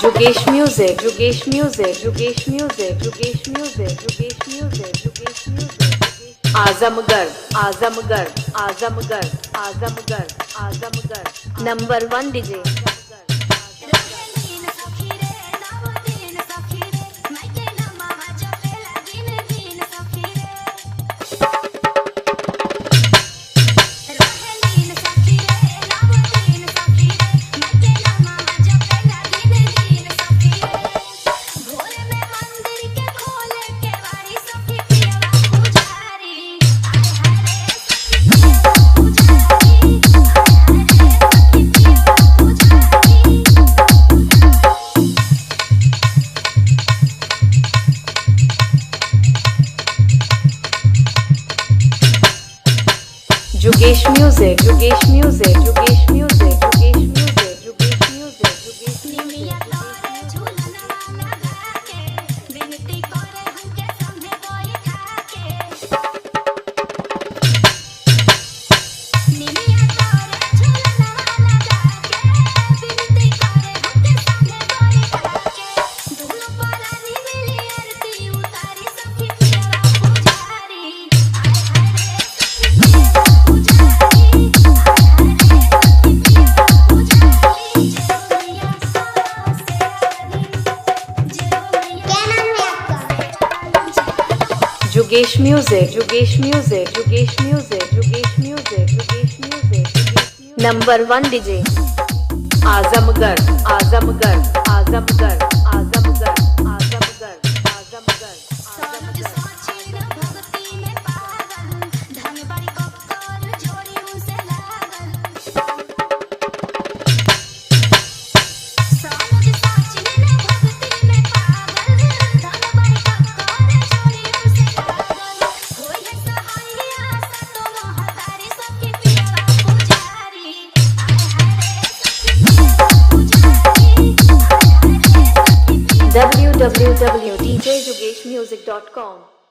जुगेश music, जुगेश music, जुगेश music, जुगेश music, जुगेश music, जुगेश music. Azamgarh, Azamgarh, Azamgarh, Azamgarh, Azamgarh. Number 1 DJ. जुगेश music, जुगेश music, जुगेश music, जुगेश music, जुगेश music, जुगेश music. जुगेश music, जुगेश music, जुगेश music, जुगेश music, जुगेश music. Number 1 DJ. Azamgarh, Azamgarh, Azamgarh, Azamgarh, Azamgarh, Azamgarh. www.djjugeshmusic.com